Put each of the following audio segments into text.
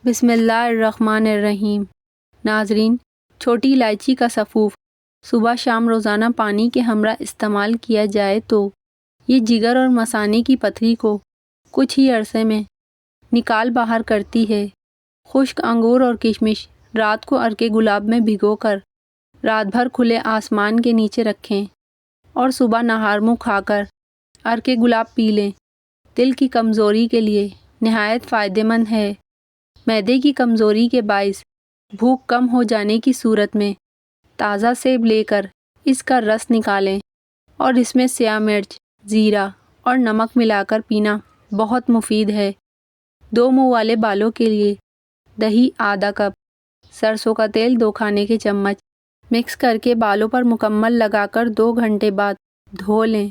بسم اللہ الرحمن الرحیم۔ ناظرین، چھوٹی الائچی کا سفوف صبح شام روزانہ پانی کے ہمراہ استعمال کیا جائے تو یہ جگر اور مثانے کی پتھری کو کچھ ہی عرصے میں نکال باہر کرتی ہے۔ خشک انگور اور کشمش رات کو عرق گلاب میں بھگو کر رات بھر کھلے آسمان کے نیچے رکھیں اور صبح نہار منہ کھا کر عرق گلاب پی لیں۔ دل کی کمزوری کے لیے نہایت فائدہ مند ہے۔ معدے کی کمزوری کے باعث بھوک کم ہو جانے کی صورت میں تازہ سیب لے کر اس کا رس نکالیں اور اس میں سیاہ مرچ، زیرہ اور نمک ملا کر پینا بہت مفید ہے۔ 2 منہ والے بالوں کے لیے دہی آدھا کپ، سرسوں کا تیل 2 کھانے کے چمچ مکس کر کے بالوں پر مکمل لگا کر 2 گھنٹے بعد دھو لیں۔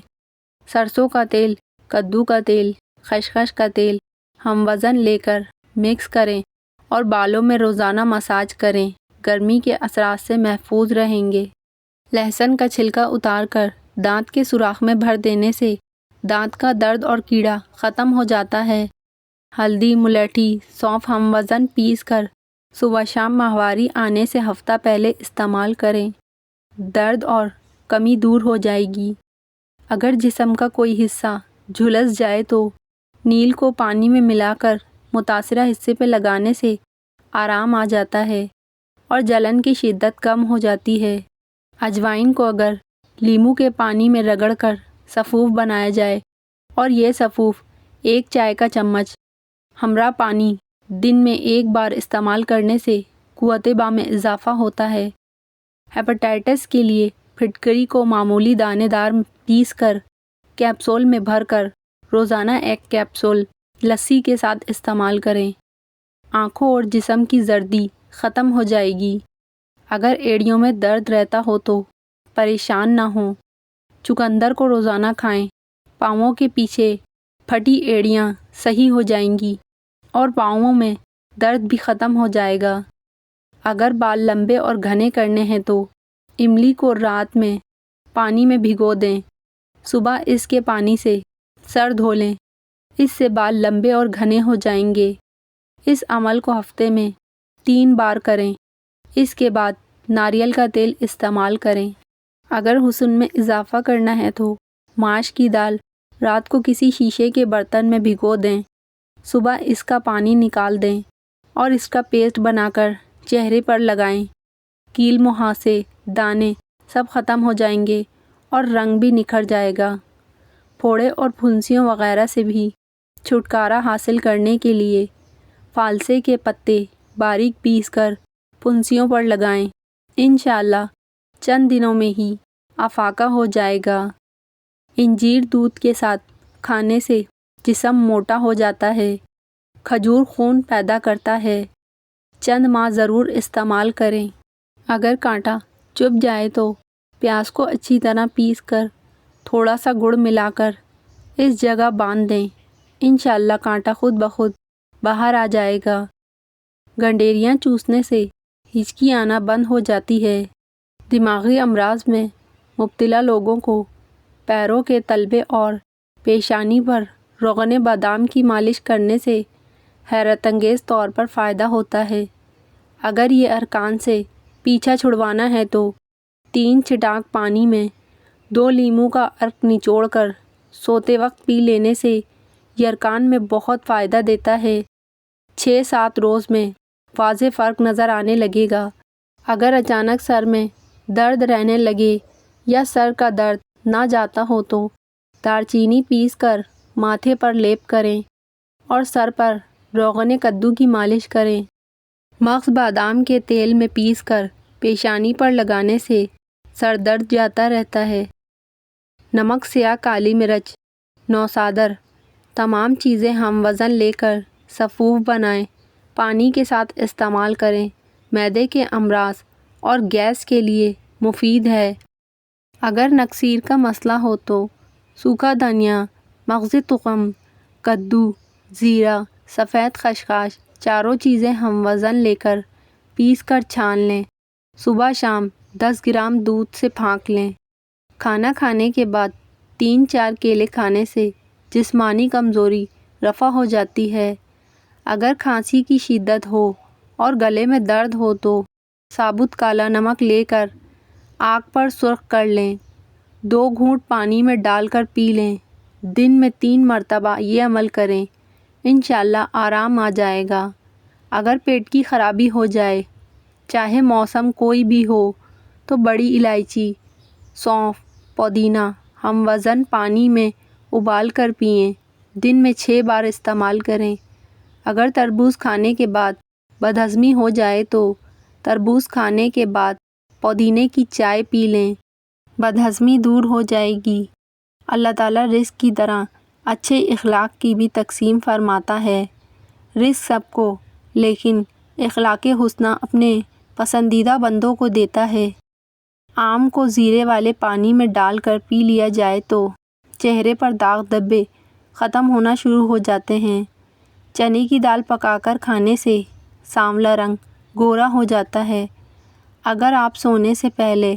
سرسوں کا تیل، کدو کا تیل، خسخس کا تیل ہم وزن لے کر مکس کریں اور بالوں میں روزانہ مساج کریں۔ گرمی کے اثرات سے محفوظ رہیں گے۔ لہسن کا چھلکا اتار کر دانت کے سوراخ میں بھر دینے سے دانت کا درد اور کیڑا ختم ہو جاتا ہے۔ ہلدی، ملیٹھی، سونف ہم وزن پیس کر صبح شام ماہواری آنے سے ہفتہ پہلے استعمال کریں۔ درد اور کمی دور ہو جائے گی۔ اگر جسم کا کوئی حصہ جھلس جائے تو نیل کو پانی میں ملا کر متاثرہ حصے پہ لگانے سے آرام آ جاتا ہے اور جلن کی شدت کم ہو جاتی ہے۔ اجوائن کو اگر لیموں کے پانی میں رگڑ کر سفوف بنایا جائے اور یہ سفوف 1 چائے کا چمچ ہمراہ پانی دن میں 1 بار استعمال کرنے سے قوت باہ میں اضافہ ہوتا ہے۔ ہیپاٹائٹس کے لیے پھٹکری کو معمولی دانے دار پیس کر کیپسول میں بھر کر روزانہ 1 کیپسول لسی کے ساتھ استعمال کریں۔ آنکھوں اور جسم کی زردی ختم ہو جائے گی۔ اگر ایڑیوں میں درد رہتا ہو تو پریشان نہ ہوں۔ چقندر کو روزانہ کھائیں۔ پاؤں کے پیچھے پھٹی ایڑیاں صحیح ہو جائیں گی اور پاؤں میں درد بھی ختم ہو جائے گا۔ اگر بال لمبے اور گھنے کرنے ہیں تو املی کو رات میں پانی میں بھگو دیں۔ صبح اس کے پانی سے سر دھو لیں۔ اس سے بال لمبے اور گھنے ہو جائیں گے۔ اس عمل کو ہفتے میں 3 بار کریں۔ اس کے بعد ناریل کا تیل استعمال کریں۔ اگر حسن میں اضافہ کرنا ہے تو ماش کی دال رات کو کسی شیشے کے برتن میں بھگو دیں۔ صبح اس کا پانی نکال دیں اور اس کا پیسٹ بنا کر چہرے پر لگائیں۔ کیل، مہاسے، دانے سب ختم ہو جائیں گے اور رنگ بھی نکھر جائے گا۔ پھوڑے اور پھنسیوں وغیرہ سے بھی چھٹکارا حاصل کرنے کے لیے فالسے کے پتے باریک پیس کر پھنسیوں پر لگائیں۔ انشاءاللہ چند دنوں میں ہی افاقہ ہو جائے گا۔ انجیر دودھ کے ساتھ کھانے سے جسم موٹا ہو جاتا ہے۔ کھجور خون پیدا کرتا ہے۔ چند ماہ ضرور استعمال کریں۔ اگر کانٹا چبھ جائے تو پیاز کو اچھی طرح پیس کر تھوڑا سا گڑ ملا کر اس جگہ باندھ دیں۔ انشاءاللہ کانٹا خود بخود باہر آ جائے گا۔ گنڈیریاں چوسنے سے ہچکی آنا بند ہو جاتی ہے۔ دماغی امراض میں مبتلا لوگوں کو پیروں کے تلوے اور پیشانی پر روغن بادام کی مالش کرنے سے حیرت انگیز طور پر فائدہ ہوتا ہے۔ اگر یہ ارکان سے پیچھا چھڑوانا ہے تو 3 چھٹانک پانی میں 2 لیموں کا عرق نچوڑ کر سوتے وقت پی لینے سے یہ ارکان میں بہت فائدہ دیتا ہے۔ 6-7 روز میں واضح فرق نظر آنے لگے گا۔ اگر اچانک سر میں درد رہنے لگے یا سر کا درد نہ جاتا ہو تو دار چینی پیس کر ماتھے پر لیپ کریں اور سر پر روغن کدو کی مالش کریں۔ مغز بادام کے تیل میں پیس کر پیشانی پر لگانے سے سر درد جاتا رہتا ہے۔ نمک، سیاہ کالی مرچ، نوسادر تمام چیزیں ہم وزن لے کر سفوف بنائیں۔ پانی کے ساتھ استعمال کریں۔ معدے کے امراض اور گیس کے لیے مفید ہے۔ اگر نکسیر کا مسئلہ ہو تو سوکھا دھنیا، مغز تخم، کدو، زیرہ، سفید خشخاش چاروں چیزیں ہم وزن لے کر پیس کر چھان لیں۔ صبح شام 10 گرام دودھ سے پھانک لیں۔ کھانا کھانے کے بعد 3-4 کیلے کھانے سے جسمانی کمزوری رفع ہو جاتی ہے۔ اگر کھانسی کی شدت ہو اور گلے میں درد ہو تو ثابت کالا نمک لے کر آگ پر سرخ کر لیں، 2 گھونٹ پانی میں ڈال کر پی لیں۔ دن میں 3 مرتبہ یہ عمل کریں، انشاءاللہ آرام آ جائے گا۔ اگر پیٹ کی خرابی ہو جائے، چاہے موسم کوئی بھی ہو، تو بڑی الائچی، سونف، پودینہ ہم وزن پانی میں ابال کر پئیں۔ دن میں 6 بار استعمال کریں۔ اگر تربوز کھانے کے بعد بدہضمی ہو جائے تو تربوز کھانے کے بعد پودینے کی چائے پی لیں، بدہضمی دور ہو جائے گی۔ اللہ تعالیٰ رزق کی طرح اچھے اخلاق کی بھی تقسیم فرماتا ہے۔ رزق سب کو، لیکن اخلاق حسنہ اپنے پسندیدہ بندوں کو دیتا ہے۔ آم کو زیرے والے پانی میں ڈال کر پی لیا جائے تو چہرے پر داغ دھبے ختم ہونا شروع ہو جاتے ہیں۔ چنے کی دال پکا کر کھانے سے سانولا رنگ گورا ہو جاتا ہے۔ اگر آپ سونے سے پہلے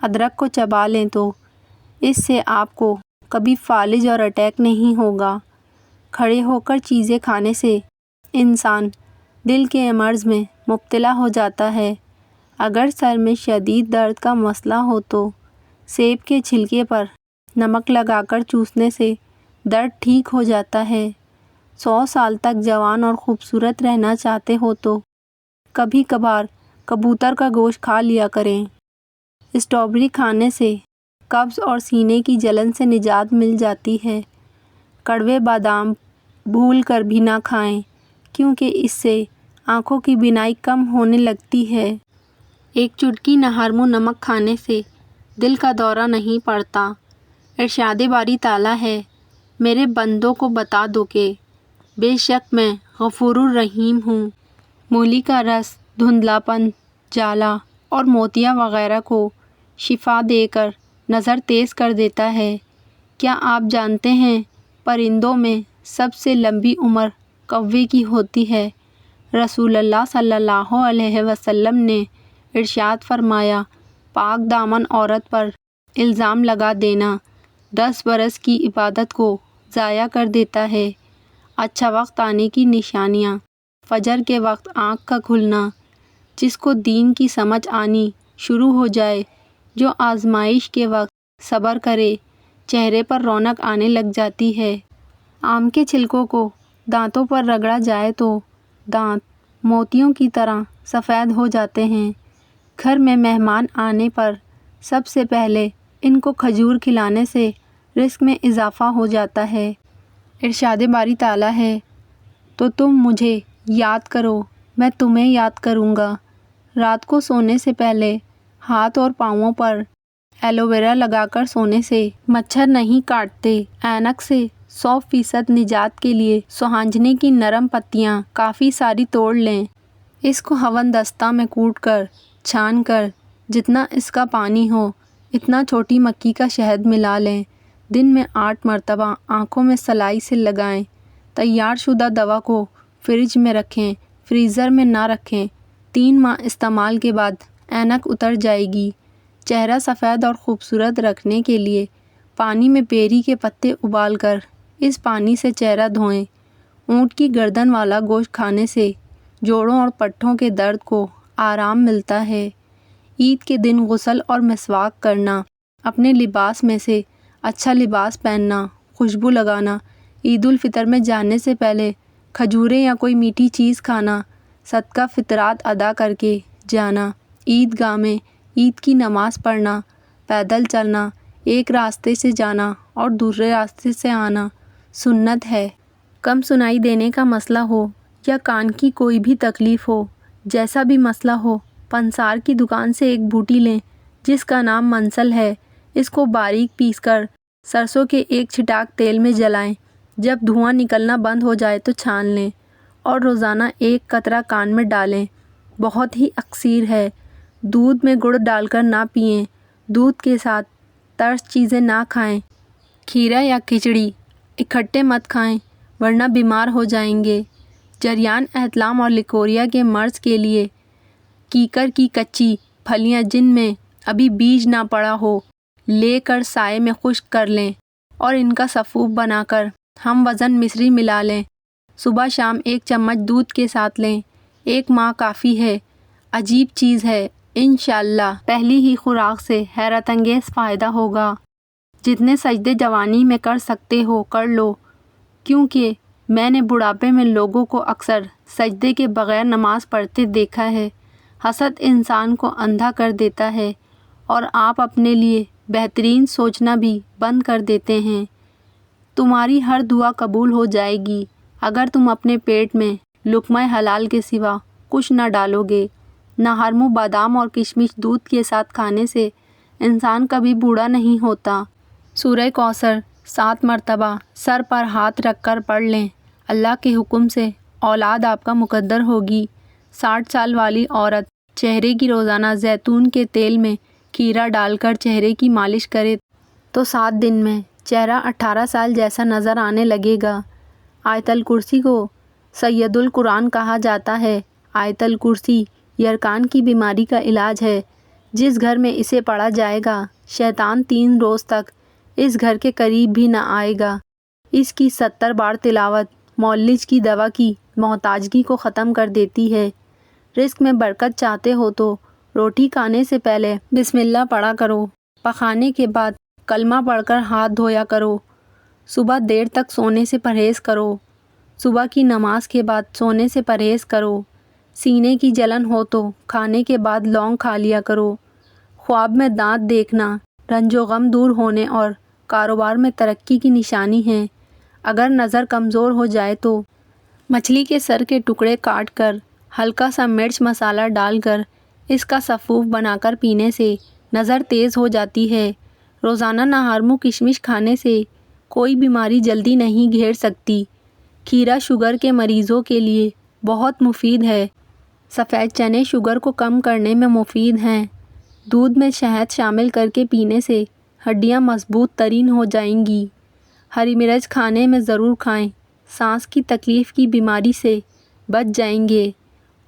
ادرک کو چبا لیں تو اس سے آپ کو کبھی فالج اور اٹیک نہیں ہوگا۔ کھڑے ہو کر چیزیں کھانے سے انسان دل کے امراض میں مبتلا ہو جاتا ہے۔ اگر سر میں شدید درد کا مسئلہ ہو تو سیب کے چھلکے پر نمک لگا کر چوسنے سے درد ٹھیک ہو جاتا ہے۔ 100 سال تک جوان اور خوبصورت رہنا چاہتے ہو تو کبھی کبھار کبوتر کا گوشت کھا لیا کریں۔ اسٹرابیری کھانے سے قبض اور سینے کی جلن سے نجات مل جاتی ہے۔ کڑوے بادام بھول کر بھی نہ کھائیں، کیونکہ اس سے آنکھوں کی بینائی کم ہونے لگتی ہے۔ ایک چٹکی نہرمو نمک کھانے سے دل کا دورہ نہیں پڑتا۔ ارشاد باری تعالیٰ ہے، میرے بندوں کو بتا دو کہ بے شک میں غفور الرحیم ہوں۔ مولی کا رس دھندلاپن، جالا اور موتیا وغیرہ کو شفا دے کر نظر تیز کر دیتا ہے۔ کیا آپ جانتے ہیں پرندوں میں سب سے لمبی عمر کوے کی ہوتی ہے؟ رسول اللہ صلی اللہ علیہ وسلم نے ارشاد فرمایا، پاک دامن عورت پر الزام لگا دینا 10 برس کی عبادت کو ضائع کر دیتا ہے۔ اچھا وقت آنے کی نشانیاں: فجر کے وقت آنکھ کا کھلنا، جس کو دین کی سمجھ آنی شروع ہو جائے، جو آزمائش کے وقت صبر کرے، چہرے پر رونق آنے لگ جاتی ہے۔ آم کے چھلکوں کو دانتوں پر رگڑا جائے تو دانت موتیوں کی طرح سفید ہو جاتے ہیں۔ گھر میں مہمان آنے پر سب سے پہلے ان کو کھجور کھلانے سے رزق میں اضافہ ہو جاتا ہے۔ ارشاد باری تعالیٰ ہے، تو تم مجھے یاد کرو، میں تمہیں یاد کروں گا۔ رات کو سونے سے پہلے ہاتھ اور پاؤں پر ایلو ویرا لگا کر سونے سے مچھر نہیں کاٹتے۔ اینک سے 100% نجات کے لیے سوہانجنے کی نرم پتیاں کافی ساری توڑ لیں۔ اس کو ہون دستہ میں کوٹ کر چھان کر جتنا اس کا پانی ہو اتنا چھوٹی مکھی کا شہد ملا لیں۔ دن میں 8 مرتبہ آنکھوں میں سلائی سے لگائیں۔ تیار شدہ دوا کو فریج میں رکھیں، فریزر میں نہ رکھیں۔ 3 ماہ استعمال کے بعد اینک اتر جائے گی۔ چہرہ سفید اور خوبصورت رکھنے کے لیے پانی میں بیری کے پتے ابال کر اس پانی سے چہرہ دھوئیں۔ اونٹ کی گردن والا گوشت کھانے سے جوڑوں اور پٹھوں کے درد کو آرام ملتا ہے۔ عید کے دن غسل اور مسواک کرنا، اپنے لباس میں سے اچھا لباس پہننا، خوشبو لگانا، عید الفطر میں جانے سے پہلے کھجوریں یا کوئی میٹھی چیز کھانا، صدقہ فطرات ادا کر کے جانا، عید گاہ میں عید کی نماز پڑھنا، پیدل چلنا، ایک راستے سے جانا اور دوسرے راستے سے آنا سنت ہے۔ کم سنائی دینے کا مسئلہ ہو یا کان کی کوئی بھی تکلیف ہو، جیسا بھی مسئلہ ہو، پنسار کی دکان سے ایک بوٹی لیں جس کا نام منسل ہے۔ اس کو باریک پیس کر سرسوں کے ایک چھٹاک تیل میں جلائیں۔ جب دھواں نکلنا بند ہو جائے تو چھان لیں اور روزانہ 1 قطرہ کان میں ڈالیں۔ بہت ہی اکثیر ہے۔ دودھ میں گڑ ڈال کر نہ پئیں۔ دودھ کے ساتھ ترش چیزیں نہ کھائیں۔ کھیرا یا کھچڑی اکٹھے مت کھائیں ورنہ بیمار ہو جائیں گے۔ جریان احتلام اور لیکوریا کے مرض کے لیے کیکر کی کچی پھلیاں جن میں ابھی بیج نہ پڑا ہو لے کر سائے میں خشک کر لیں اور ان کا سفوف بنا کر ہم وزن مصری ملا لیں۔ صبح شام 1 چمچ دودھ کے ساتھ لیں، 1 ماہ کافی ہے۔ عجیب چیز ہے، انشاءاللہ پہلی ہی خوراک سے حیرت انگیز فائدہ ہوگا۔ جتنے سجدے جوانی میں کر سکتے ہو کر لو، کیونکہ میں نے بڑھاپے میں لوگوں کو اکثر سجدے کے بغیر نماز پڑھتے دیکھا ہے۔ حسد انسان کو اندھا کر دیتا ہے اور آپ اپنے لیے بہترین سوچنا بھی بند کر دیتے ہیں۔ تمہاری ہر دعا قبول ہو جائے گی اگر تم اپنے پیٹ میں لقمہ حلال کے سوا کچھ نہ ڈالو گے۔ ناہرمو بادام اور کشمش دودھ کے ساتھ کھانے سے انسان کبھی بوڑھا نہیں ہوتا۔ سورہ کوثر 7 مرتبہ سر پر ہاتھ رکھ کر پڑھ لیں۔ اللہ کے حکم سے اولاد آپ کا مقدر ہوگی۔ 60 سال والی عورت چہرے کی روزانہ زیتون کے تیل میں کھیرا ڈال کر چہرے کی مالش کرے تو 7 دن میں چہرہ 18 سال جیسا نظر آنے لگے گا۔ آیت الکرسی کو سید القرآن کہا جاتا ہے۔ آیت الکرسی یرکان کی بیماری کا علاج ہے۔ جس گھر میں اسے پڑھا جائے گا، شیطان 3 روز تک اس گھر کے قریب بھی نہ آئے گا۔ اس کی 70 بار تلاوت معالج کی دوا کی محتاجگی کو ختم کر دیتی ہے۔ رزق میں برکت چاہتے ہو تو روٹی کھانے سے پہلے بسم اللہ پڑھا کرو۔ پکانے کے بعد کلمہ پڑھ کر ہاتھ دھویا کرو۔ صبح دیر تک سونے سے پرہیز کرو۔ صبح کی نماز کے بعد سونے سے پرہیز کرو۔ سینے کی جلن ہو تو کھانے کے بعد لونگ کھا لیا کرو۔ خواب میں دانت دیکھنا رنج و غم دور ہونے اور کاروبار میں ترقی کی نشانی ہے۔ اگر نظر کمزور ہو جائے تو مچھلی کے سر کے ٹکڑے کاٹ کر ہلکا سا مرچ مسالہ ڈال کر اس کا سفوف بنا کر پینے سے نظر تیز ہو جاتی ہے۔ روزانہ ناہرمو کشمش کھانے سے کوئی بیماری جلدی نہیں گھیر سکتی۔ کھیرا شوگر کے مریضوں کے لیے بہت مفید ہے۔ سفید چنے شوگر کو کم کرنے میں مفید ہیں۔ دودھ میں شہد شامل کر کے پینے سے ہڈیاں مضبوط ترین ہو جائیں گی۔ ہری مرچ کھانے میں ضرور کھائیں، سانس کی تکلیف کی بیماری سے بچ جائیں گے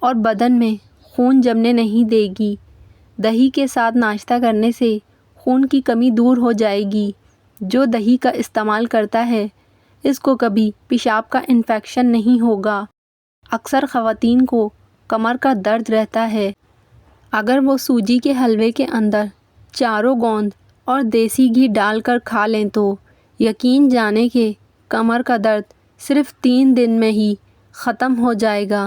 اور بدن میں خون جمنے نہیں دے گی۔ دہی کے ساتھ ناشتہ کرنے سے خون کی کمی دور ہو جائے گی۔ جو دہی کا استعمال کرتا ہے اس کو کبھی پیشاب کا انفیکشن نہیں ہوگا۔ اکثر خواتین کو کمر کا درد رہتا ہے۔ اگر وہ سوجی کے حلوے کے اندر چاروں گوند اور دیسی گھی ڈال کر کھا لیں تو یقین جانیں کہ کمر کا درد صرف 3 دن میں ہی ختم ہو جائے گا۔